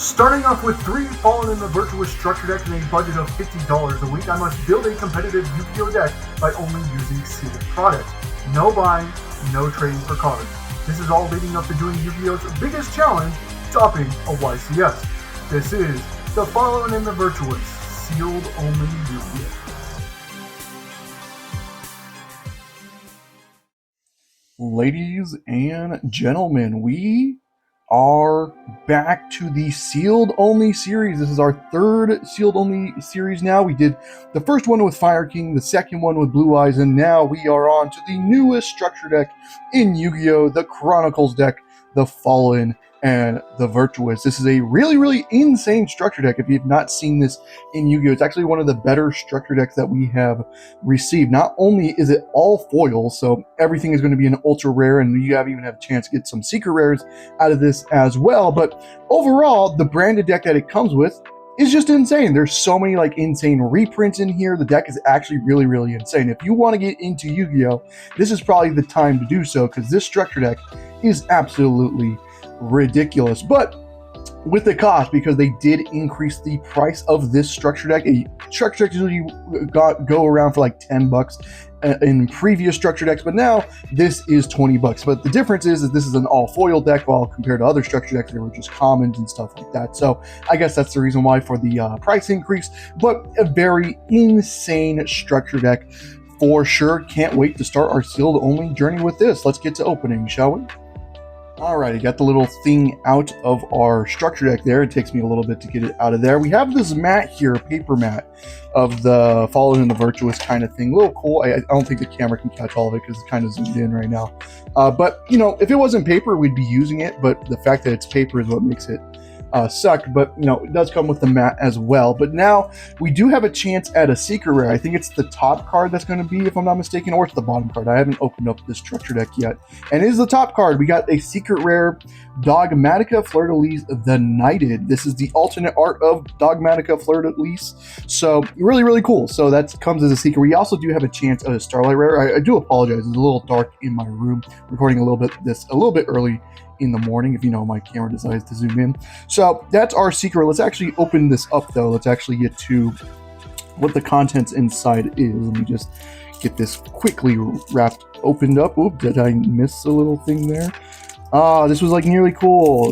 Starting off with 3 Fallen in the Virtuous structure deck and a budget of $50 a week, I must build a competitive Yugioh deck by only using sealed product. No buying, no trading for cards. This is all leading up to doing Yu-Gi-Oh's biggest challenge, topping a YCS. This is the Fallen in the Virtuous, sealed only Yu-Gi-Oh! Ladies and gentlemen, we are back to the sealed only series. This is our third sealed only series now. We did the first one with Fire King, the second one with Blue Eyes, and now we are on to the newest structure deck in Yu-Gi-Oh! The Chronicles deck, the Fallen and the Virtuous. This is a really insane structure deck. If you've not seen this in Yu-Gi-Oh! It's actually one of the better structure decks that we have received. Not only is it all foils, so everything is going to be an ultra rare, and you even have a chance to get some secret rares out of this as well, but overall, the branded deck that it comes with is just insane. There's so many insane reprints in here. The deck is actually really insane. If you want to get into Yu-Gi-Oh! This is probably the time to do so, because this structure deck is absolutely ridiculous. But with the cost, because they did increase the price of this structure deck. A structure deck usually go around for like $10 in previous structure decks, but now this is $20. But the difference is that this is an all foil deck, while compared to other structure decks, they were just commons and stuff like that. So I guess that's the reason why for the price increase. But a very insane structure deck for sure. Can't wait to start our sealed only journey with this. Let's get to opening, shall we? Alright, I got the little thing out of our structure deck there. It takes me a little bit to get it out of there. We have this mat here, paper mat, of the Fallen and the Virtuous kind of thing. A little cool. I don't think the camera can catch all of it because it's kind of zoomed in right now. But, you know, if it wasn't paper, we'd be using it. But the fact that it's paper is what makes it suck. But, you know, it does come with the mat as well. But now we do have a chance at a secret rare. I think it's the top card that's going to be, if I'm not mistaken, or it's the bottom card. I haven't opened up this structure deck yet. And it is the top card. We got a secret rare, Dogmatica Fleur-de-Lis the Knighted. This is the alternate art of Dogmatica Fleur-de-Lis. So really cool. So that comes as a secret. We also do have a chance at a Starlight rare. I do apologize. It's a little dark in my room. Recording a little bit early in the morning, if you know my camera decides to zoom in. So that's our secret. Let's actually open this up though. Let's actually get to what the contents inside is. Let me just get this quickly opened up. Oop, did I miss a little thing there? This was nearly cool.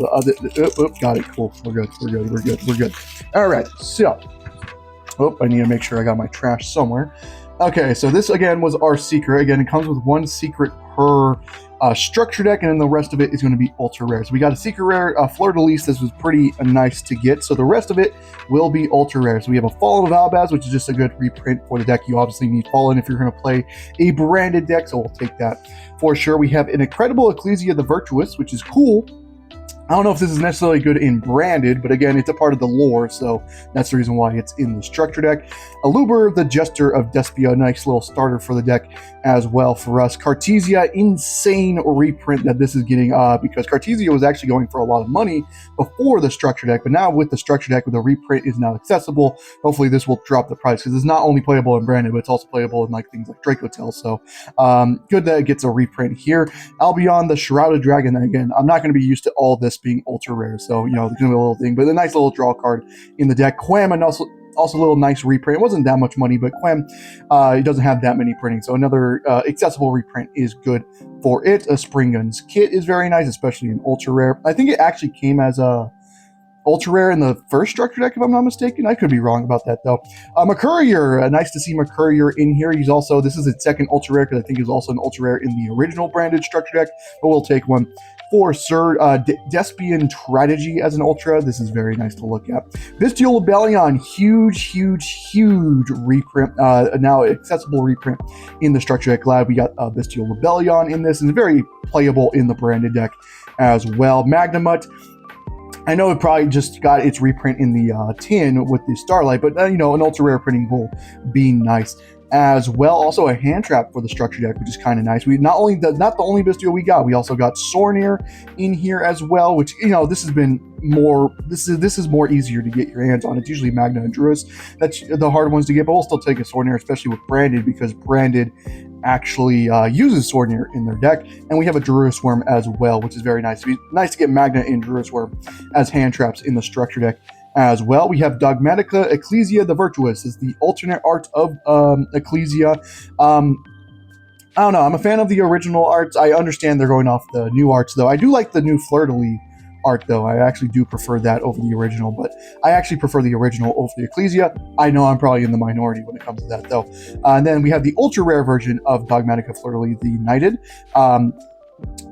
Got it. Cool. We're good. All right. So, I need to make sure I got my trash somewhere. Okay, so this again was our secret. Again, it comes with one secret per structure deck, and then the rest of it is going to be ultra rare. So we got a secret rare, Fleur-de-Lis. This was pretty nice to get. So the rest of it will be ultra rare. So we have a Fallen of Albaz, which is just a good reprint for the deck. You obviously need Fallen if you're going to play a branded deck, so we'll take that for sure. We have an Incredible Ecclesia the Virtuous, which is cool. I don't know if this is necessarily good in branded, but again, it's a part of the lore, so that's the reason why it's in the structure deck. Aluber, the Jester of Despia, nice little starter for the deck as well for us. Cartesia, insane reprint that this is getting, because Cartesia was actually going for a lot of money before the structure deck, but now with the structure deck, with the reprint is now accessible, hopefully this will drop the price, because it's not only playable in branded, but it's also playable in things like Dracotel, so good that it gets a reprint here. Albion, the Shrouded Dragon, again, I'm not going to be used to all this being ultra rare, so you know there's gonna be a little thing, but a nice little draw card in the deck. Quam, and also a little nice reprint. It wasn't that much money, but Quam, it doesn't have that many printing, so another accessible reprint is good for it. A Spring Guns kit is very nice, especially in ultra rare. I think it actually came as a ultra rare in the first structure deck, if I'm not mistaken. I could be wrong about that though. Mercurier, nice to see Mercurier in here. He's also, this is its second ultra rare, because I think he's also an ultra rare in the original branded structure deck, but we'll take one for Sir. Despian Strategy as an ultra. This is very nice to look at. Bestial Rebellion, huge reprint, now accessible reprint in the structure deck. Glad we got Bestial Rebellion in this, and very playable in the branded deck as well. Magnamut, I know it probably just got its reprint in the tin with the Starlight, but you know, an ultra rare printing will be nice as well. Also a hand trap for the structure deck, which is kind of nice. We not the only Bestial we got. We also got Sornir in here as well, which, you know, this has been more, this is more easier to get your hands on. It's usually Magna and Druis that's the hard ones to get, but we'll still take a Sornir, especially with branded, because branded actually uses Sword in their deck. And we have a Virtuous Worm as well, which is very nice. It'd be nice to get Magnet and Virtuous Worm as hand traps in the structure deck as well. We have Dogmatica Ecclesia the Virtuous is the alternate art of Ecclesia. I don't know. I'm a fan of the original arts. I understand they're going off the new arts, though. I do like the new Fleur-de-lis art, though. I actually do prefer that over the original, but I actually prefer the original over the Ecclesia. I know I'm probably in the minority when it comes to that, though. And then we have the ultra-rare version of Dogmatica Fleur-de-lis, the United.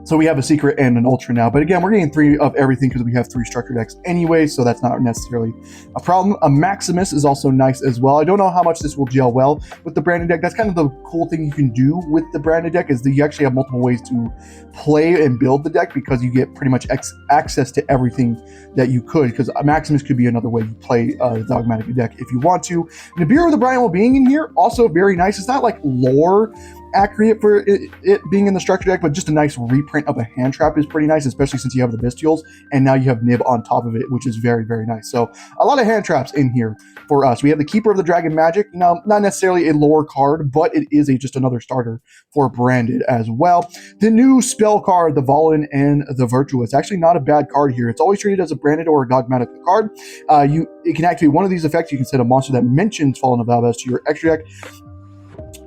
So we have a secret and an ultra now. But again, we're getting 3 of everything because we have 3 structure decks anyway, so that's not necessarily a problem. A Maximus is also nice as well. I don't know how much this will gel well with the branded deck. That's kind of the cool thing you can do with the branded deck is that you actually have multiple ways to play and build the deck because you get pretty much access to everything that you could, because a Maximus could be another way you play the Dogmatic deck if you want to. Nibiru of the Brian Well-Being in here, also very nice. It's not like lore accurate for it being in the structure deck, but just a nice reprint of a hand trap is pretty nice, especially since you have the Bestials, and now you have Nib on top of it, which is very, very nice. So a lot of hand traps in here for us. We have the Keeper of the Dragon Magic, not necessarily a lore card, but it is just another starter for branded as well. The new spell card, the Valen and the Virtuous, actually not a bad card here. It's always treated as a branded or a dogmatic card. It can activate one of these effects. You can set a monster that mentions Fallen of Valbas to your extra deck,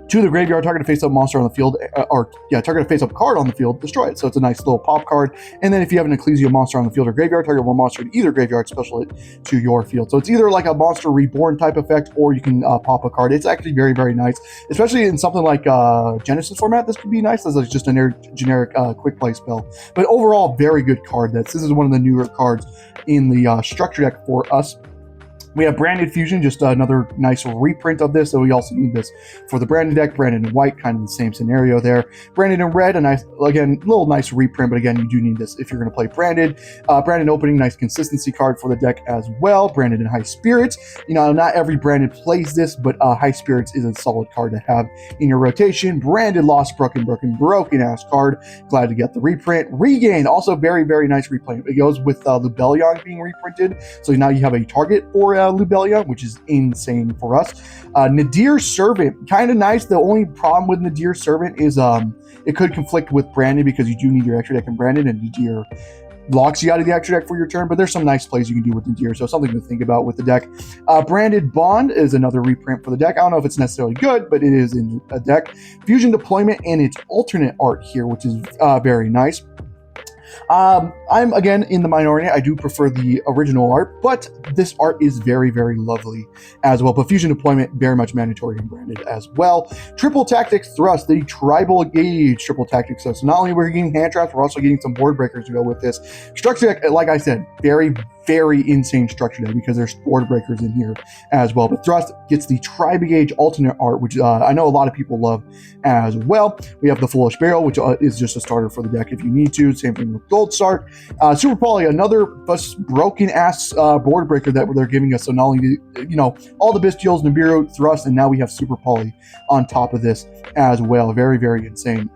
to the graveyard, target a face-up monster on the field, target a face-up card on the field, destroy it. So it's a nice little pop card. And then if you have an Ecclesia monster on the field or graveyard, target one monster in either graveyard, special it to your field. So it's either like a monster reborn type effect, or you can pop a card. It's actually very, very nice, especially in something like Genesis format. This could be nice as just a generic quick play spell. But overall, very good card. This is one of the newer cards in the structure deck for us. We have Branded Fusion, just another nice reprint of this, so we also need this for the Branded deck. Branded in white, kind of the same scenario there. Branded in red, a nice, again, little nice reprint, but again, you do need this if you're going to play Branded. Branded Opening, nice consistency card for the deck as well. Branded in High Spirits. Not every Branded plays this, but High Spirits is a solid card to have in your rotation. Branded Lost, broken ass card. Glad to get the reprint. Regain, also very, very nice reprint. It goes with Lubellion being reprinted, so now you have a target for Lubellion, which is insane for us. Nadir Servant, kind of nice. The only problem with Nadir Servant is it could conflict with Branded because you do need your extra deck in Branded, and Nadir locks you out of the extra deck for your turn, but there's some nice plays you can do with Nadir, so something to think about with the deck. Branded Bond is another reprint for the deck. I don't know if it's necessarily good, but it is in a deck. Fusion Deployment and its alternate art here, which is very nice. I'm, again, in the minority. I do prefer the original art, but this art is very, very lovely as well. But Fusion Deployment, very much mandatory and branded as well. Triple Tactics Thrust, the Tribal Gauge Triple Tactics Thrust. So not only are we getting hand traps, we're also getting some board breakers to go with this. Structure deck, like I said, very, very insane structure deck because there's board breakers in here as well. But Thrust gets the Tribal Gauge alternate art, which I know a lot of people love as well. We have the Foolish Burial, which is just a starter for the deck if you need to. Same thing with Gold Start. Super Poly, another broken ass board breaker that they're giving us. So not only all the Bestials, Nibiru, Thrust, and now we have Super Poly on top of this as well. Very, very insane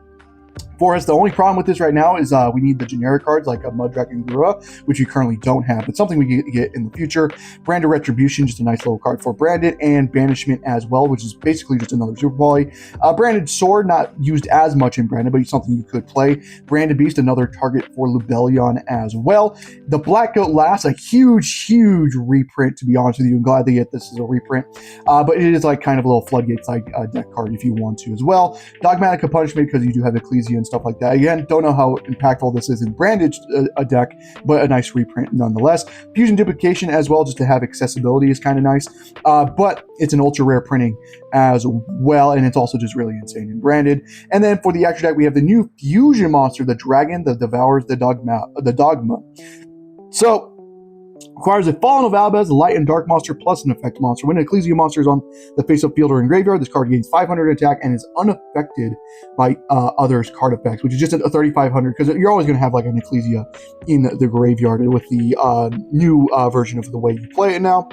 for us. The only problem with this right now is we need the generic cards like a Mudrak and Gura, which we currently don't have, but something we can get in the future. Branded Retribution, just a nice little card for Branded, and Banishment as well, which is basically just another Super Poly. Branded Sword, not used as much in Branded, but something you could play. Branded Beast, another target for Lubellion as well. The Black Goat Lass, a huge, huge reprint, to be honest with you. I'm glad they get this as a reprint, but it is like kind of a little Floodgates like deck card if you want to as well. Dogmatica Punishment, because you do have Ecclesia and stuff like that. Again, don't know how impactful this is in Branded a deck, but a nice reprint nonetheless. Fusion Duplication as well, just to have accessibility is kind of nice, but it's an ultra rare printing as well, and it's also just really insane in Branded. And then for the extra deck, we have the new Fusion monster, the Dragon that devours the Dogma. So requires a Fallen of Albaz, a light and dark monster, plus an effect monster. When an Ecclesia monster is on the face-up field or in graveyard, this card gains 500 attack and is unaffected by others' card effects, which is just a 3,500, because you're always going to have like an Ecclesia in the graveyard with the new version of the way you play it now.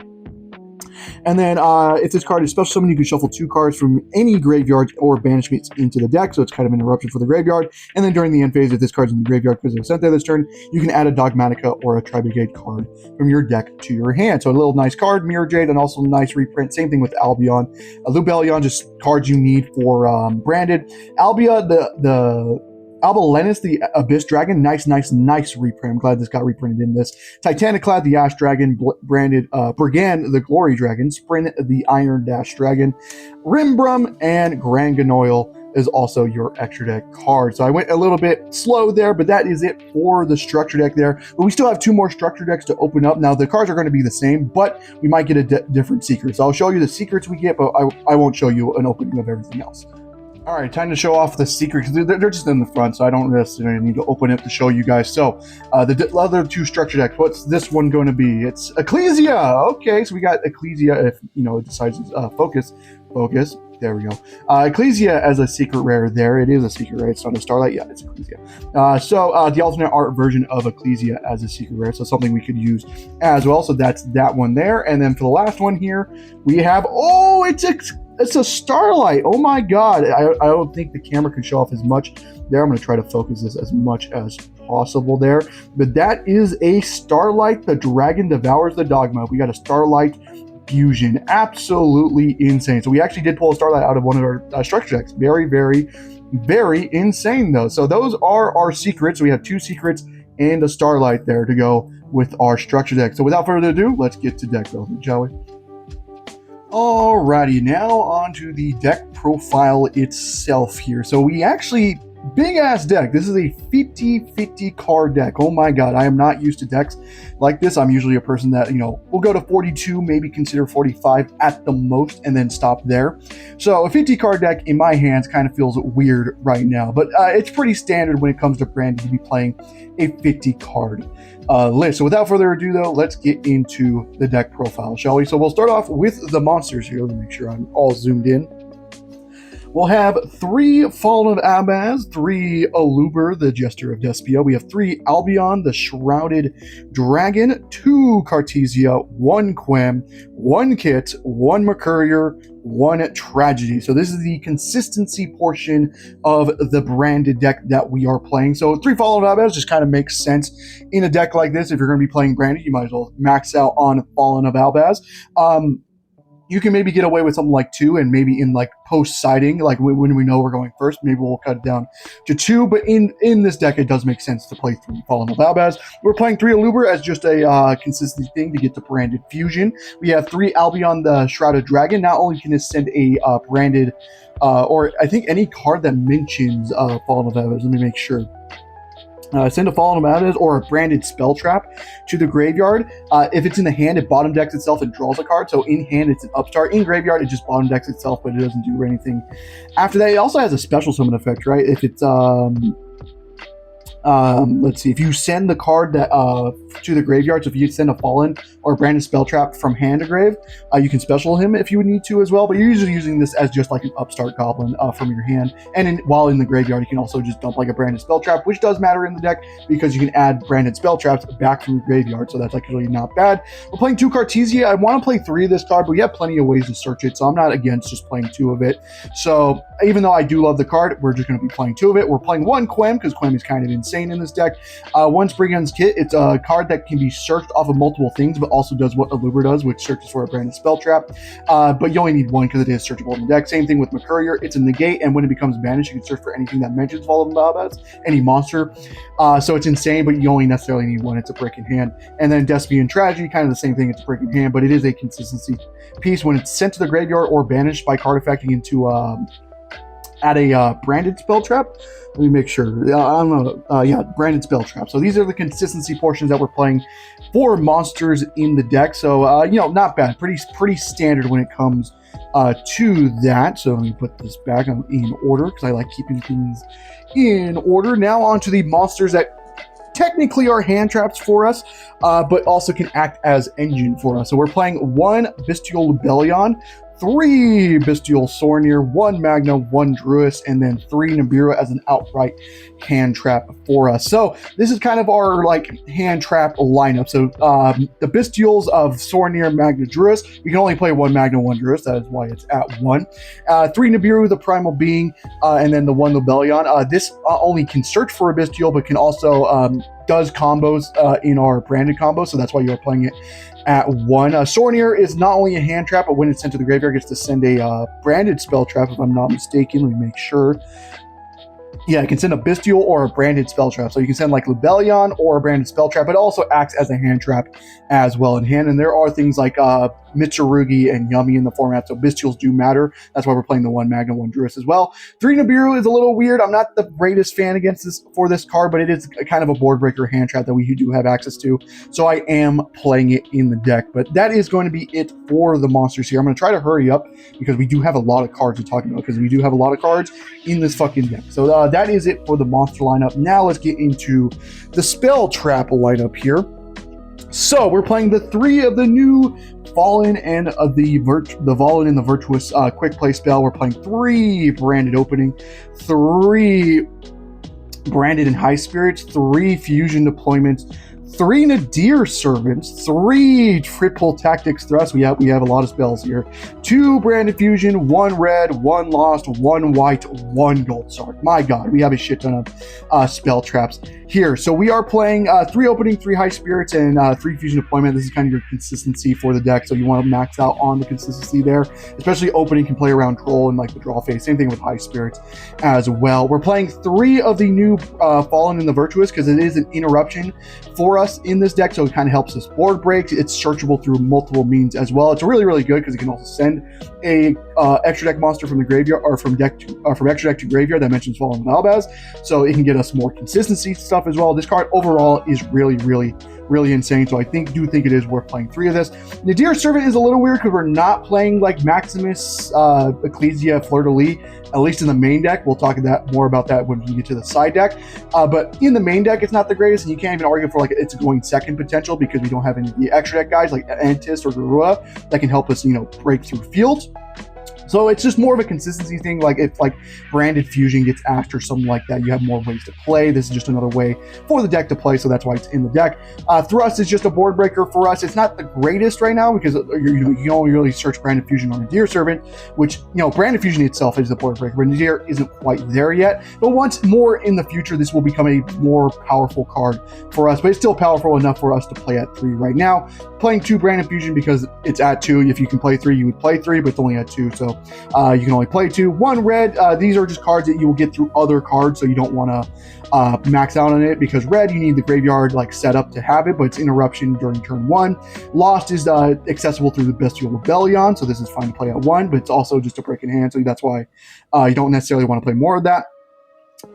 And then if this card is special summon, you can shuffle 2 cards from any graveyard or banishments into the deck, so it's kind of an interruption for the graveyard. And then during the end phase, if this card's in the graveyard because it was sent there this turn, you can add a Dogmatica or a Tri-Brigade card from your deck to your hand. So a little nice card, Mirror Jade, and also nice reprint. Same thing with Albion. Lubellion, just cards you need for branded. Albia, the Albalenus, the Abyss Dragon, nice reprint. I'm glad this got reprinted in this. Titaniclad, the Ash Dragon, branded Brigand, the Glory Dragon, Sprint, the Iron Dash Dragon, Rimbrum, and Granganoil is also your extra deck card. So I went a little bit slow there, but that is it for the structure deck there. But we still have 2 more structure decks to open up. Now, the cards are going to be the same, but we might get a different secret. So I'll show you the secrets we get, but I won't show you an opening of everything else. All right, time to show off the secrets. They're just in the front, so I don't necessarily need to open it to show you guys. So the other 2 structure decks, what's this one going to be? It's Ecclesia. Okay, so we got Ecclesia if, it decides to focus. There we go. Ecclesia as a secret rare there. It is a secret rare. It's not a Starlight. Yeah, it's Ecclesia. So the alternate art version of Ecclesia as a secret rare. So something we could use as well. So that's that one there. And then for the last one here, we have, it's a Starlight. Oh my god. I don't think the camera can show off as much there. I'm going to try to focus this as much as possible there. But that is a Starlight. The Dragon Devours the Dogma. We got a Starlight fusion. Absolutely insane. So we actually did pull a Starlight out of one of our structure decks. Very, very, very insane though. So those are our secrets. We have 2 secrets and a Starlight there to go with our structure deck. So without further ado, let's get to deck building, shall we? Alrighty, now on to the deck profile itself here. So we actually, big ass deck. This is a 50-50 card deck. Oh my god, I am not used to decks like this. I'm usually a person that, will go to 42, maybe consider 45 at the most, and then stop there. So a 50 card deck in my hands kind of feels weird right now, but it's pretty standard when it comes to branding to be playing a 50 card list. So without further ado though, let's get into the deck profile, shall we? So we'll start off with the monsters here. Let me make sure I'm all zoomed in. We'll have 3 Fallen of Abaz, 3 Aluber, the Jester of Despia. We have 3 Albion, the Shrouded Dragon, 2 Cartesia, 1 Quem, 1 Kit, 1 Mercurier, 1 Tragedy. So this is the consistency portion of the branded deck that we are playing. So 3 Fallen of Abaz just kind of makes sense in a deck like this. If you're going to be playing branded, you might as well max out on Fallen of Abaz. You can maybe get away with something like 2, and maybe in like post siding, like when we know we're going first, maybe we'll cut it down to 2. But in this deck, it does make sense to play 3 Fallen of Albaz. We're playing 3 Aluber as just a consistency thing to get to branded fusion. We have 3 Albion, the Shrouded Dragon. Not only can it send a branded, or I think any card that mentions Fallen of Albaz. Let me make sure. Send a Fallen of Abaz or a branded spell trap to the graveyard. If it's in the hand, it bottom decks itself and draws a card. So in hand, it's an upstart. In graveyard, it just bottom decks itself, but it doesn't do anything. After that, it also has a special summon effect, right? If it's let's see, if you send the card that to the graveyard, so if you send a Fallen or a branded spell trap from hand to grave, you can special him if you would need to as well, but you're usually using this as just like an upstart goblin from your hand. And while in the graveyard, you can also just dump like a branded spell trap, which does matter in the deck because you can add branded spell traps back from your graveyard, so that's actually not bad. We're playing 2 Cartesia. I want to play 3 of this card, but we have plenty of ways to search it, so I'm not against just playing 2 of it. So even though I do love the card, we're just going to be playing 2 of it. We're playing 1 Quem because Quem is kind of insane in this deck. 1 Brigand's Kit. It's a card that can be searched off of multiple things, but also does what Aluber does, which searches for a branded spell trap. But you only need 1 because it is searchable in the deck. Same thing with Mercurier. It's a negate, and when it becomes banished, you can search for anything that mentions Fallen of Abaz, any monster. So it's insane, but you only necessarily need 1. It's a brick in hand. And then Despian Tragedy, kind of the same thing. It's a brick in hand, but it is a consistency piece. When it's sent to the graveyard or banished by card effecting into add a branded spell trap. Let me make sure. I don't know. Yeah, branded spell trap. So these are the consistency portions that we're playing for monsters in the deck. So not bad. Pretty standard when it comes to that. So let me put this back in order because I like keeping things in order. Now on to the monsters that technically are hand traps for us, but also can act as engine for us. So we're playing 1 Bestial Lubellion, 3 Bestial Sornier, 1 Magna, 1 Druis, and then 3 Nibiru as an outright hand trap for us. So this is kind of our like hand trap lineup. So the Bestials of Sornier, Magna, Druis, we can only play 1 Magna, 1 Druis. That is why it's at 1. 3 Nibiru, the Primal Being, and then the 1 Lobelion. This only can search for a Bestial, but can also does combos in our branded combo, so that's why you're playing it at 1. Sornier is not only a hand trap, but when it's sent to the graveyard, gets to send a branded spell trap, if I'm not mistaken. Let me make sure. Yeah, it can send a Bestial or a branded spell trap. So you can send like Lobelion or a branded spell trap. It also acts as a hand trap as well in hand. And there are things like Mitsurugi and Yummy in the format, so Bestials do matter. That's why we're playing the 1 Magna, 1 Druis as well. 3 Nibiru is a little weird. I'm not the greatest fan for this card, but it is kind of a board breaker hand trap that we do have access to. So I am playing it in the deck. But that is going to be it for the monsters here. I'm going to try to hurry up because we do have a lot of cards to talk about, because we do have a lot of cards in this fucking deck. So that is it for the monster lineup. Now let's get into the spell trap lineup here. So we're playing the 3 of the new Fallen and the Fallen and the Virtuous quick play spell. We're playing 3 branded opening, 3 branded and high spirits, 3 fusion deployments, 3 Nadir Servants, 3 triple tactics thrust. We have a lot of spells here. 2 branded fusion, 1 red, 1 lost, 1 white, 1 gold sword. My god, we have a shit ton of spell traps here. So we are playing 3 opening, 3 high spirits, and 3 fusion deployment. This is kind of your consistency for the deck, so you want to max out on the consistency there. Especially opening can play around troll and like the draw phase. Same thing with high spirits as well. We're playing 3 of the new Fallen and the Virtuous because it is an interruption for us in this deck, so it kind of helps us board break. It's searchable through multiple means as well. It's really, really good because it can also send a extra deck monster from the graveyard or from extra deck to graveyard that mentions Fallen and Albaz, so it can get us more consistency stuff as well. This card overall is really, really, really insane, so I do think it is worth playing 3 of this. Nadir Servant is a little weird because we're not playing like Maximus, Ecclesia, Fleur-de-Lis, at least in the main deck. We'll talk more about that when we get to the side deck. But in the main deck, it's not the greatest, and you can't even argue for like it's going second potential because we don't have any of the extra deck guys like Antis or Garua that can help us, break through fields. So it's just more of a consistency thing. Like if like branded fusion gets asked or something like that, you have more ways to play. This is just another way for the deck to play, so that's why it's in the deck. Thrust is just a board breaker for us. It's not the greatest right now because you only really search branded fusion on Nadir Servant, which branded fusion itself is a board breaker, but Nadir isn't quite there yet. But once more in the future, this will become a more powerful card for us. But it's still powerful enough for us to play at 3 right now. Playing 2 branded fusion because it's at 2. If you can play 3, you would play 3, but it's only at 2, so you can only play 2. 1 red, these are just cards that you will get through other cards, so you don't want to max out on it, because red, you need the graveyard like set up to have it, but it's interruption during turn 1. Lost is accessible through the Bestial Rebellion, so this is fine to play at 1, but it's also just a break in hand, so that's why you don't necessarily want to play more of that.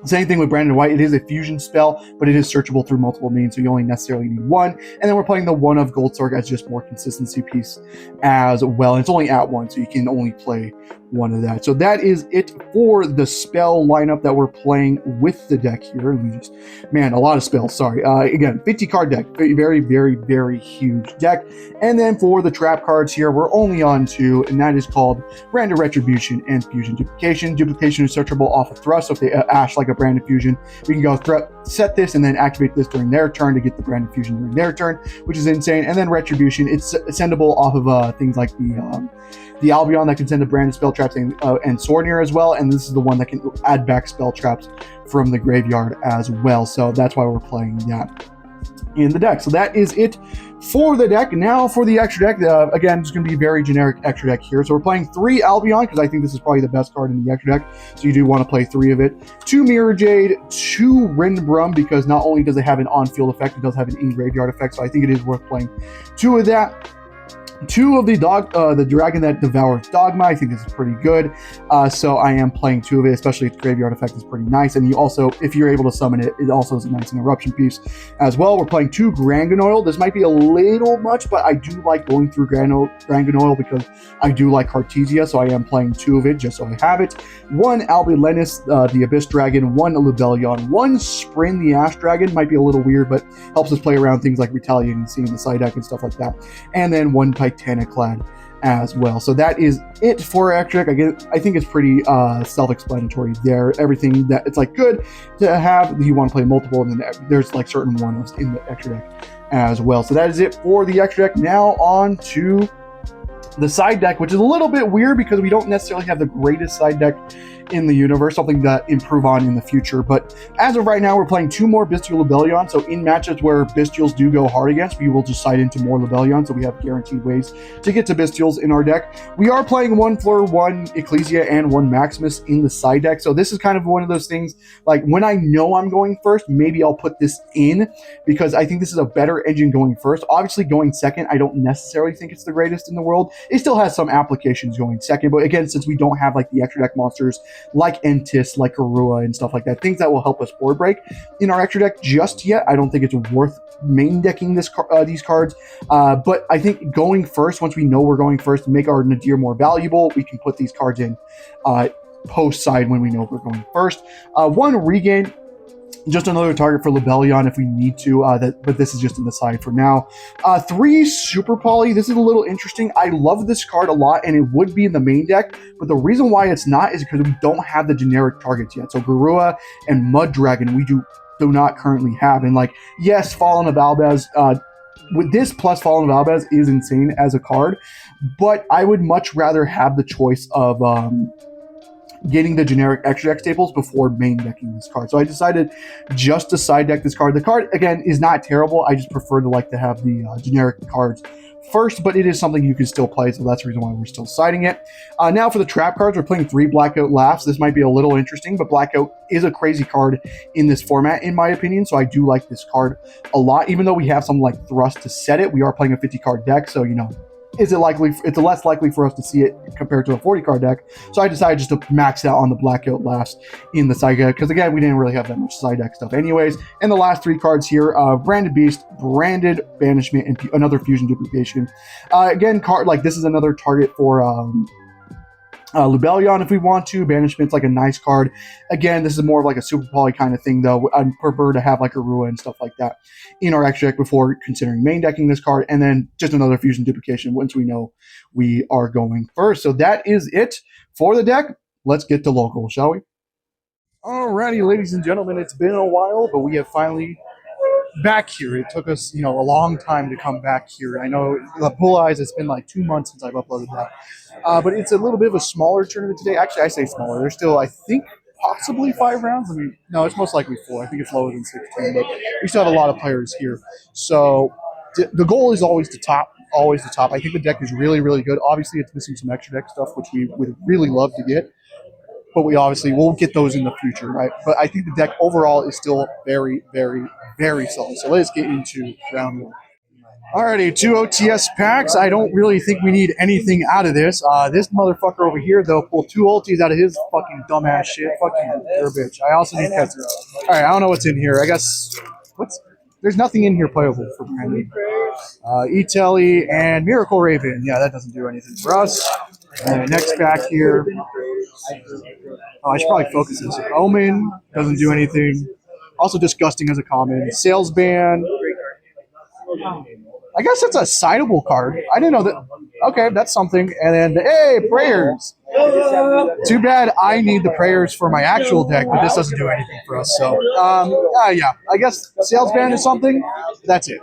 Same thing with Branded White. It is a fusion spell, but it is searchable through multiple means, so you only necessarily need 1. And then we're playing the 1 of Goldsark as just more consistency piece as well. And it's only at 1, so you can only play 1 of that. So that is it for the spell lineup that we're playing with the deck here. Let me just, a lot of spells, sorry. Again, 50 card deck, very, very, very huge deck. And then for the trap cards here, we're only on 2, and that is called Branded Retribution and Fusion Duplication. Duplication is searchable off of Thrust, so if they ash like a branded fusion, we can go set this and then activate this during their turn to get the branded fusion during their turn, which is insane. And then Retribution, it's sendable off of things like the Albion that can send a branded spell traps and Sornier as well, and this is the one that can add back spell traps from the graveyard as well, so that's why we're playing that in the deck. So that is it for the deck. Now for the extra deck, again, it's going to be very generic extra deck here. So we're playing 3 Albion because I think this is probably the best card in the extra deck, so you do want to play 3 of it. 2 Mirror Jade, 2 Rindbrum, because not only does it have an on-field effect, it does have an in-graveyard effect, so I think it is worth playing 2 of that. 2 of the Dragon that Devours Dogma. I think this is pretty good. So I am playing 2 of it, especially its graveyard effect is pretty nice. And you also, if you're able to summon it, it also is a nice interruption piece as well. We're playing 2 Granganoil. This might be a little much, but I do like going through Granganoil because I do like Cartesia, so I am playing 2 of it just so I have it. 1 Albilenus, the Abyss Dragon, 1 Lubellion, 1 Sprin, the Ash Dragon. Might be a little weird, but helps us play around things like Retaliate and seeing the side deck and stuff like that. And then 1 Titaniclad as well. So that is it for extra deck. I think it's pretty self-explanatory there. Everything that it's like good to have. You want to play multiple, and then there's like certain ones in the extra deck as well. So that is it for the extra deck. Now on to the side deck, which is a little bit weird because we don't necessarily have the greatest side deck in the universe, something to improve on in the future. But as of right now, we're playing 2 more Bestial Lebellion. So in matchups where Bestials do go hard against, we will just side into more Lebellion. So we have guaranteed ways to get to Bestials in our deck. We are playing 1 Fleur, 1 Ecclesia, and 1 Maximus in the side deck. So this is kind of one of those things, like when I know I'm going first, maybe I'll put this in because I think this is a better engine going first. Obviously going second, I don't necessarily think it's the greatest in the world. It still has some applications going second, but again, since we don't have like the extra deck monsters like Entis, like Karua, and stuff like that, things that will help us board break in our extra deck just yet, I don't think it's worth main decking these cards. But I think going first, once we know we're going first, to make our Nadir more valuable, we can put these cards in post side when we know we're going first. 1 regain. Just another target for Lebellion if we need to, but this is just in the side for now. 3 Super Poly. This is a little interesting. I love this card a lot, and it would be in the main deck, but the reason why it's not is because we don't have the generic targets yet. So Garua and Mud Dragon we do not currently have. And like, yes, Fallen of Albaz, with this plus Fallen of Albaz is insane as a card, but I would much rather have the choice of getting the generic extra deck staples before main decking this card. So I decided just to side deck this card. The card, again, is not terrible. I just prefer to have the generic cards first, but it is something you can still play, so that's the reason why we're still siding it. Now for the trap cards, we're playing 3 Blackout Laughs. This might be a little interesting, but Blackout is a crazy card in this format, in my opinion, so I do like this card a lot. Even though we have some like Thrust to set it, we are playing a 50-card deck, so, you know, is it likely? It's less likely for us to see it compared to a 40-card deck. So I decided just to max out on the Blackout Laughs in the side deck because, again, we didn't really have that much side deck stuff anyways. And the last 3 cards here, Branded Beast, Branded Banishment, and another Fusion Duplication. Again, card like this is another target for Lebellion if we want to. Banishment's like a nice card. Again, this is more of like a Super Poly kind of thing, though. I'd prefer to have like a Rua and stuff like that in our extra deck before considering main decking this card, and then just another Fusion Duplication once we know we are going first. So that is it for the deck. Let's get to local, shall we? Alrighty, ladies and gentlemen, it's been a while, but we have finally back here. It took us, a long time to come back here. I know the Bull Eyes, it's been like 2 months since I've uploaded that. But it's a little bit of a smaller tournament today. Actually, I say smaller. There's still, I think, possibly 5 rounds. I mean, no, it's most likely 4. I think it's lower than 16, but we still have a lot of players here. So the goal is always the top. Always the top. I think the deck is really, really good. Obviously, it's missing some extra deck stuff, which we would really love to get. But we obviously will get those in the future, right? But I think the deck overall is still very, very, very solid. So let's get into round 1. Alrighty, 2 OTS packs. I don't really think we need anything out of this. This motherfucker over here, though, pulled 2 ultis out of his fucking dumbass shit. Fuck you, you're a bitch. I also need Ketsu. Alright, I don't know what's in here. I guess, there's nothing in here playable for Brandon. E-Telly and Miracle Raven. Yeah, that doesn't do anything for us. Next pack here. I should probably focus this. Omen doesn't do anything. Also disgusting as a common. Sales Ban. I guess that's a cideable card. I didn't know that. Okay, that's something. And then, hey, prayers. Too bad I need the prayers for my actual deck, but this doesn't do anything for us. So, yeah, I guess Sales Ban is something. That's it.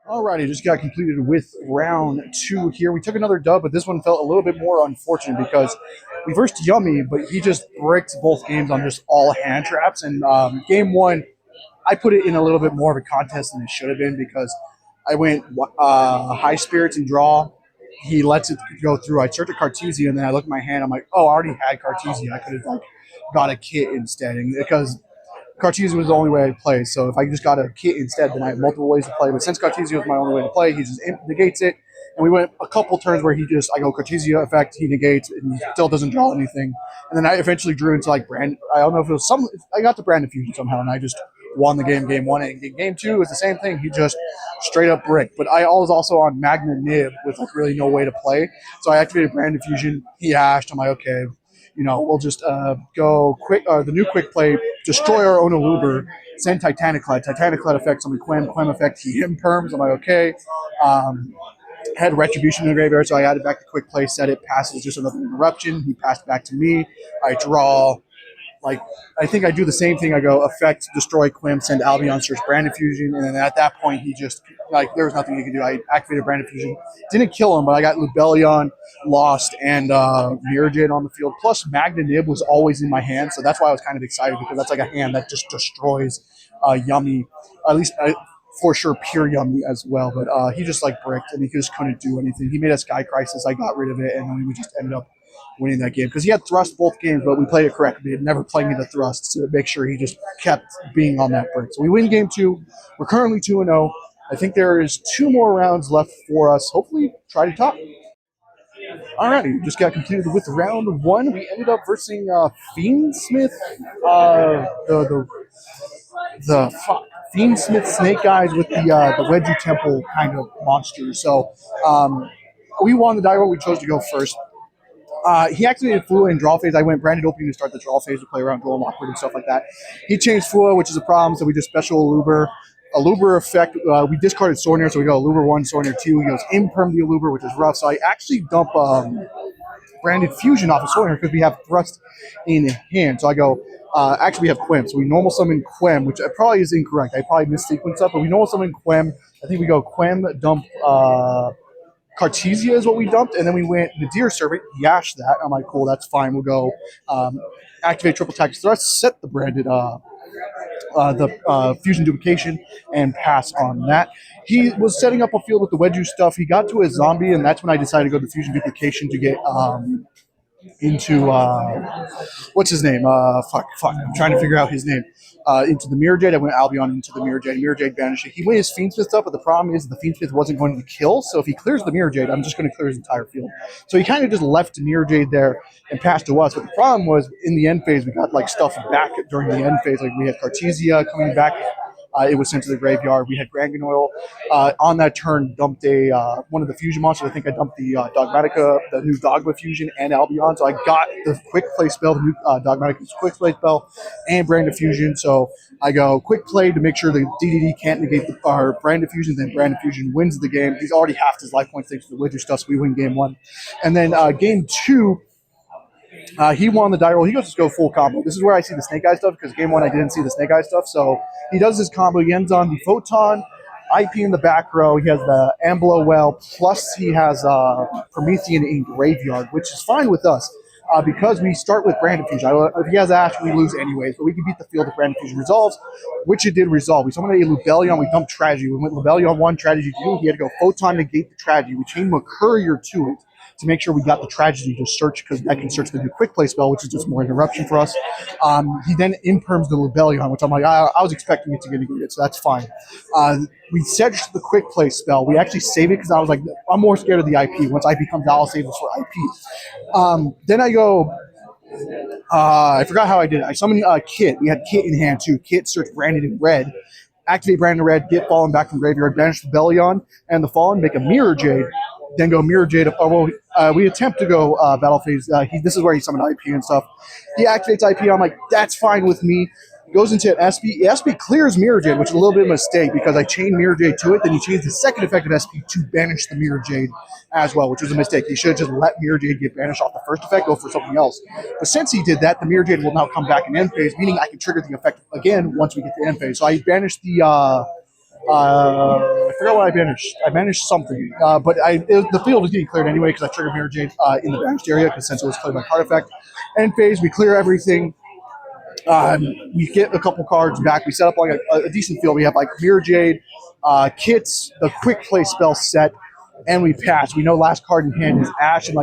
Alrighty, just got completed with round 2 here. We took another dub, but this one felt a little bit more unfortunate because we versed Yummy, but he just bricked both games on just all hand traps. And game 1, I put it in a little bit more of a contest than it should have been because I went high spirits and draw. He lets it go through. I search a Cartesia, and then I look at my hand. I'm like, oh, I already had Cartesia. I could have got a kit instead, and because Cartesia was the only way I play. So if I just got a kit instead, then I have multiple ways to play. But since Cartesia was my only way to play, he just negates it. And we went a couple turns where I go Cartesia effect, he negates, and he still doesn't draw anything. And then I eventually drew into Brand. I don't know if it was I got the Brand Fusion somehow, and I just won the game 1. And game 2 was the same thing. He just straight up bricked. But I was also on Magna Nib with really no way to play. So I activated Brand Fusion. He hashed. I'm like, okay, we'll just go quick. The new quick play, destroy our own Aluber, send Titaniclad. Titaniclad effects on the Quem effect. He him perms. I'm like, okay. had Retribution in the graveyard, so I added back the quick play, set it, passes, just another interruption. He passed back to me. I draw. Like, I think I do the same thing. I go effect, destroy Quim, send Albion, search Brand Fusion, and then at that point he just there was nothing he could do. I activated Brand Fusion, didn't kill him, but I got Lubellion, Lost, and Mirror Jade on the field. Plus Magna Nib was always in my hand, so that's why I was kind of excited because that's like a hand that just destroys Yummy, at least. For sure, pure Yummy as well, but he just bricked and he just couldn't do anything. He made a Sky Crisis. I got rid of it, and then we just ended up winning that game because he had thrust both games, but we played it correctly. He had never played me the thrust to make sure he just kept being on that brick. So we win game 2. We're currently 2-0. I think there is 2 more rounds left for us. Hopefully, try to top. Alrighty, just got completed with round 1. We ended up versus Fiendsmith, Fiendsmith Snake Eyes with the Wedgie Temple kind of monster. So we won the die roll. We chose to go first. He activated Fua in draw phase. I went branded opening to start the draw phase to play around dual awkward and stuff like that. He changed Fua, which is a problem, so we just special Aluber. Aluber effect, we discarded Sornier, so we go Aluber 1, Sornier 2. He goes Imperm the Aluber, which is rough. So I actually dump branded Fusion off of Sornier because we have Thrust in hand. So I go, actually we have Quem. So we normal summon Quem, which probably is incorrect. I probably missequenced up, but we normal summon Quem. I think we go Quem, dump Cartesia is what we dumped, and then we went Nadir Servant, Yash that. I'm like, cool, that's fine. We'll go activate triple attack thrust, set the branded fusion duplication, and pass on that. He was setting up a field with the Wedju stuff. He got to a zombie, and that's when I decided to go to fusion duplication to get into what's his name? Fuck. I'm trying to figure out his name. Into the Mirror Jade. I went Albion into the Mirror Jade. Mirror Jade banished it. He went his Fiendsmith stuff, but the problem is the Fiendsmith wasn't going to kill. So if he clears the Mirror Jade, I'm just going to clear his entire field. So he kind of just left Mirror Jade there and passed to us. But the problem was in the end phase, we got stuff back during the end phase. We had Cartesia coming back. It was sent to the graveyard. We had Granganoil. On that turn, dumped one of the fusion monsters. I think I dumped the Dogmatica, the new Dogma fusion, and Albion. So I got the quick play spell, the new Dogmatica's quick play spell, and Brand of Fusion. So I go quick play to make sure the DDD can't negate our Brand of Fusion. Then Brand of Fusion wins the game. He's already halved his life points thanks to the Witcher stuff, so we win game 1. And then game 2. He won the die roll. He goes to go full combo. This is where I see the Snake Eye stuff because game 1 I didn't see the Snake Eye stuff. So he does his combo. He ends on the Photon, IP in the back row. He has the Amblo Well, plus he has Promethean in graveyard, which is fine with us because we start with Brand Fusion. If he has Ash, we lose anyways, but we can beat the field if Brand Fusion resolves, which it did resolve. We summoned a Lubellion. We dumped Tragedy. We went Lubellion 1, Tragedy 2. He had to go Photon, negate the Tragedy. We chained Courier to it to make sure we got the Tragedy to search because that can search the new quick play spell, which is just more interruption for us. He then imperms the Lubellion, which I'm like, I was expecting it to get negated, so that's fine. We searched the quick play spell. We actually save it because I was like, I'm more scared of the IP. Once IP comes out, I'll save this for IP. Then I go, I forgot how I did it. I summoned Kit. We had Kit in hand too. Kit searched Branded in red. Activate Branded red, get Fallen back from graveyard, banish the Bellion and the Fallen, make a Mirror Jade. Then go Mirror Jade. We attempt to go Battle Phase. This is where he summoned IP and stuff. He activates IP. I'm like, that's fine with me. Goes into an SP. SP clears Mirror Jade, which is a little bit of a mistake because I chained Mirror Jade to it. Then he changed the second effect of SP to banish the Mirror Jade as well, which was a mistake. He should have just let Mirror Jade get banished off the first effect, go for something else. But since he did that, the Mirror Jade will now come back in end phase, meaning I can trigger the effect again once we get to end phase. So I banished the I forgot what I banished. I banished something, but the field was getting cleared anyway because I triggered Mirror Jade in the banished area because since it was played by card effect. End phase, we clear everything. We get a couple cards back. We set up a decent field. We have Mirror Jade, Kits, the quick play spell set, and we pass. We know last card in hand is Ash, and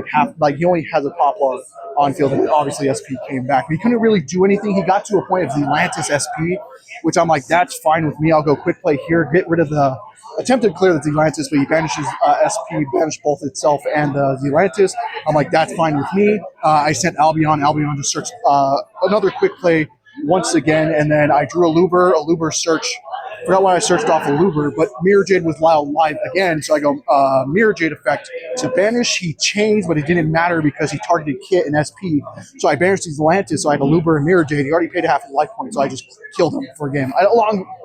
he only has a Poplar on field, and obviously SP came back. But he couldn't really do anything. He got to a point of the Atlantis SP, which I'm like, that's fine with me. I'll go quick play here, get rid of the attempted clear the Zealantis, but he banishes SP, banished both itself and the Zealantis. I'm like, that's fine with me. I sent Albion. Albion just searched another quick play once again, and then I drew a Luber search forgot why I searched off a Luber, but Mirror Jade was live again, so I go Mirror Jade effect to banish. He changed, but it didn't matter because he targeted Kit and SP. So I banished his Atlantis, so I had a Luber and Mirror Jade. He already paid half his life point, so I just killed him for a game. A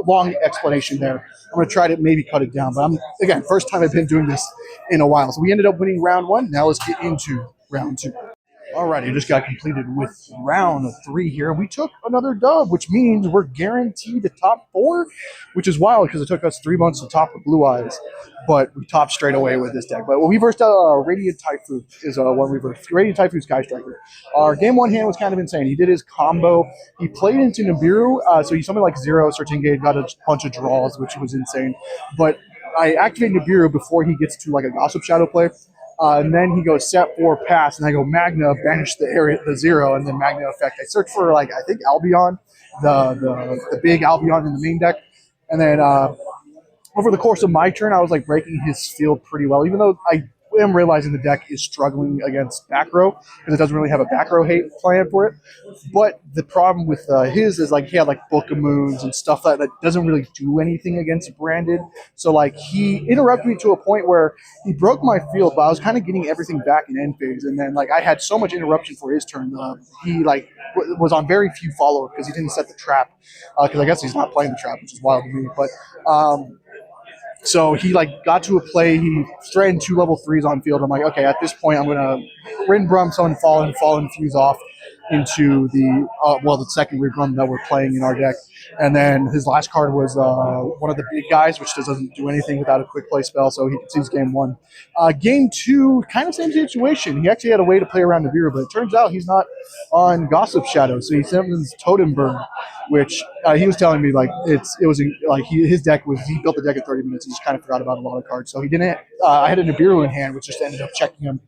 long explanation there. I'm going to try to maybe cut it down, but again, first time I've been doing this in a while. So we ended up winning round 1. Now let's get into round 2. Alrighty, just got completed with round 3 here. We took another dub, which means we're guaranteed the top 4, which is wild because it took us 3 months to top with Blue Eyes, but we topped straight away with this deck. But when we versed Radiant Typhoon is one we versed. Radiant Typhoon Sky Striker. Our game 1 hand was kind of insane. He did his combo. He played into Nibiru, so he summoned like 0, search engage, got a bunch of draws, which was insane. But I activated Nibiru before he gets to like a Gossip Shadow play. And then he goes set 4 pass, and I go Magna, banish the 0, and then Magna effect. I search for like I think Albion, the big Albion in the main deck, and then over the course of my turn, I was like breaking his field pretty well, even though I am realizing the deck is struggling against back row because it doesn't really have a back row hate plan for it. But the problem with his is like he had like Book of Moons and stuff that doesn't really do anything against branded. So like he interrupted me to a point where he broke my field, but I was kind of getting everything back in end phase, and then like I had so much interruption for his turn. He like was on very few follow because he didn't set the trap because I guess he's not playing the trap, which is wild to me. But so he like got to a play. He stranded 2 level 3s on field. I'm like, okay, at this point, I'm gonna Rin Brum, summon Fall and fuse off into the second Rin Brum that we're playing in our deck. And then his last card was one of the big guys, which doesn't do anything without a quick play spell, so he concedes game 1. Game 2, kind of same situation. He actually had a way to play around Nibiru, but it turns out he's not on Gossip Shadow, so he summons Totem Burn, which he was telling me like his deck was he built the deck in 30 minutes. He just kind of forgot about a lot of cards, so he didn't. I had a Nibiru in hand, which just ended up checking him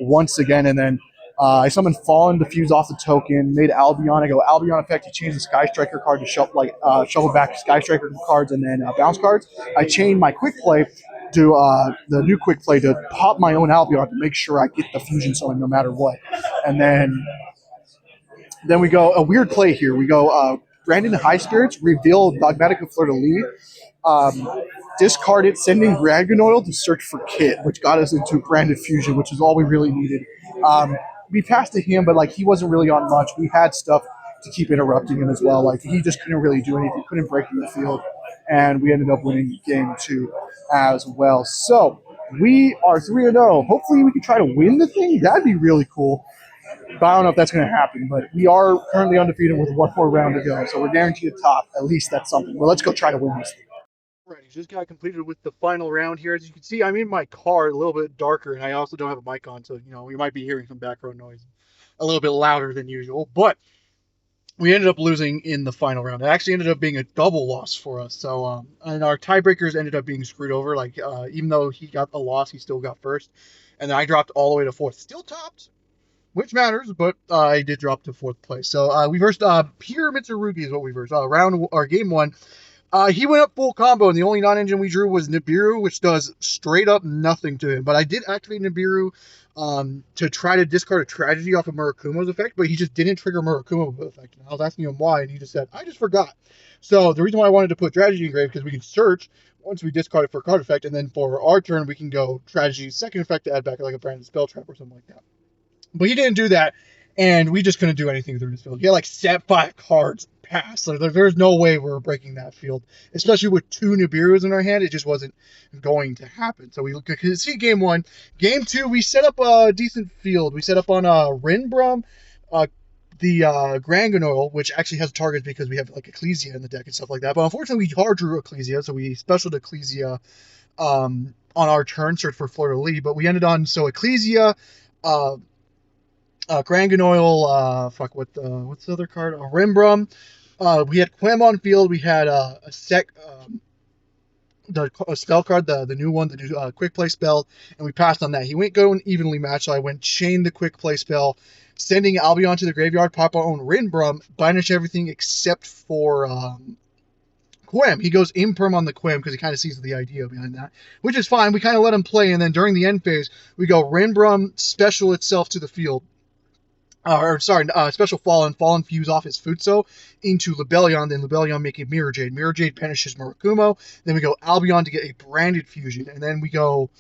once again, and then I summoned Fallen to fuse off the token, made Albion. I go Albion effect. He changed the Sky Striker card to shuffle back Sky Striker cards and then bounce cards. I chained my quick play to the new quick play to pop my own Albion to make sure I get the fusion summon no matter what, and then we go a weird play here. We go Brandon High Spirits, reveal Dogmatic of Fleur de Lis, discard it, sending Granganoil to search for Kit, which got us into Branded Fusion, which is all we really needed. We passed to him, but like he wasn't really on much. We had stuff to keep interrupting him as well. Like he just couldn't really do anything, couldn't break in the field, and we ended up winning game 2 as well. So we are 3-0. Hopefully we can try to win the thing. That'd be really cool. But I don't know if that's going to happen. But we are currently undefeated with 1 more round to go, so we're guaranteed a top. At least that's something. Well, let's go try to win this thing. Alright, just got completed with the final round here. As you can see, I'm in my car a little bit darker, and I also don't have a mic on, so you might be hearing some background noise a little bit louder than usual. But we ended up losing in the final round. It actually ended up being a double loss for us. So, and our tiebreakers ended up being screwed over. Like, even though he got the loss, he still got first, and then I dropped all the way to 4th. Still topped, which matters, but I did drop to 4th place. So we versed Peter Mitsurugi is what we versed. Game 1. He went up full combo, and the only non-engine we drew was Nibiru, which does straight up nothing to him. But I did activate Nibiru to try to discard a Tragedy off of Murakumo's effect, but he just didn't trigger Murakumo's effect. And I was asking him why, and he just said, I just forgot. So the reason why I wanted to put Tragedy in grave, because we can search once we discard it for a card effect, and then for our turn, we can go Tragedy's second effect to add back like a branded spell trap or something like that. But he didn't do that, and we just couldn't do anything through this field. He had like set 5 cards pass. Like, there's no way we're breaking that field, especially with 2 Nibirus in our hand. It just wasn't going to happen. So we could see game 1. Game 2, we set up a decent field. We set up on Rinbrum, the Granganoil, which actually has targets because we have like Ecclesia in the deck and stuff like that. But unfortunately, we hard drew Ecclesia, so we specialed Ecclesia on our turn, search for Fleur de Lis. But we ended on Ecclesia, Granganoil, what's the other card? Rimbrum. We had Quem on field. We had a spell card, the new one, the new quick play spell, and we passed on that. He went going evenly matched, so I went chain the quick play spell, sending Albion to the graveyard, pop our own Rinbrum, banish everything except for Quem. He goes imperm on the Quem because he kind of sees the idea behind that, which is fine. We kind of let him play, and then during the end phase, we go Rinbrum, special itself to the field. Special Fallen fuse off his Futso into Lebellion, then Lebellion making Mirror Jade. Mirror Jade banishes Murakumo, then we go Albion to get a branded fusion, and then we go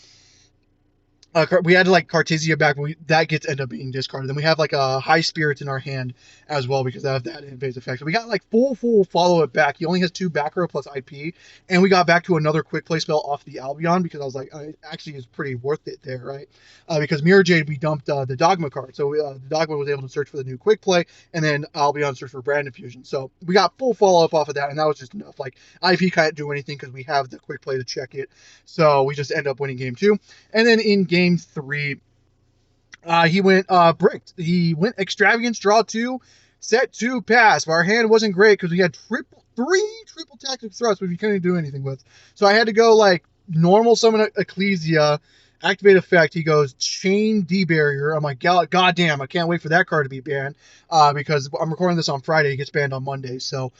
we had like Cartesia back, but that gets end up being discarded. Then we have like a High Spirit in our hand as well because of that invades effect. So we got like full follow it back. He only has 2 back row plus IP, and we got back to another quick play spell off the Albion because I was like, it actually is pretty worth it there, right? Because Mirror Jade, we dumped the Dogma card, so the Dogma was able to search for the new quick play, and then Albion searched for Branded Fusion. So we got full follow up off of that, and that was just enough. Like IP can't do anything because we have the quick play to check it, so we just end up winning game 2. And then in game 3, he went bricked. He went Extravagance, draw 2, set 2, pass. But our hand wasn't great because we had 3 triple tactic thrusts, which we couldn't do anything with. So I had to go like normal summon Ecclesia, activate effect. He goes Chain D-Barrier. I'm like, God damn, I can't wait for that card to be banned because I'm recording this on Friday. It gets banned on Monday. So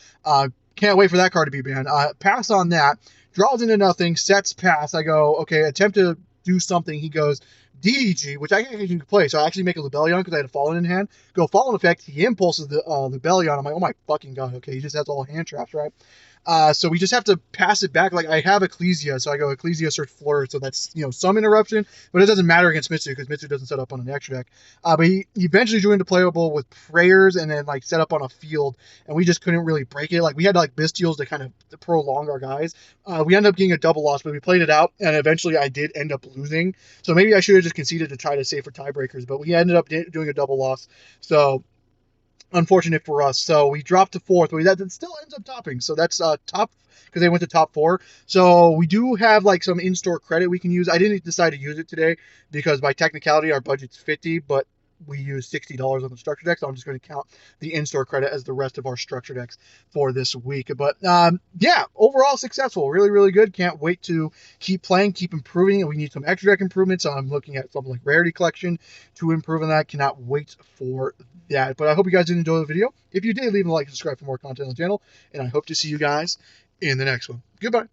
can't wait for that card to be banned. Pass on that. Draws into nothing, sets pass. I go, okay, attempt to do something. He goes DDG, which I can play. So I actually make a Lebellion because I had a Fallen in hand. Go Fallen effect. He impulses the Lebellion. I'm like, oh my fucking god. Okay, he just has all hand traps, right? So we just have to pass it back. Like I have Ecclesia, so I go Ecclesia search Flourish. So that's some interruption, but it doesn't matter against Mitsu because Mitsu doesn't set up on an extra deck. But he eventually drew into playable with prayers and then like set up on a field, and we just couldn't really break it. Like we had like Bestials to kind of prolong our guys. We ended up getting a double loss, but we played it out, and eventually I did end up losing. So maybe I should have just conceded to try to save for tiebreakers, but we ended up doing a double loss. So unfortunate for us. So we dropped to 4th, but that still ends up topping. So that's top because they went to top 4. So we do have like some in-store credit we can use. I didn't decide to use it today because by technicality our budget's 50, but we use $60 on the structure deck, so I'm just going to count the in-store credit as the rest of our structure decks for this week. But yeah, overall successful, really, really good. Can't wait to keep playing, keep improving, and we need some extra deck improvements. So I'm looking at something like Rarity Collection to improve on that. Cannot wait for that. But I hope you guys did enjoy the video. If you did, leave a like and subscribe for more content on the channel, and I hope to see you guys in the next one. Goodbye.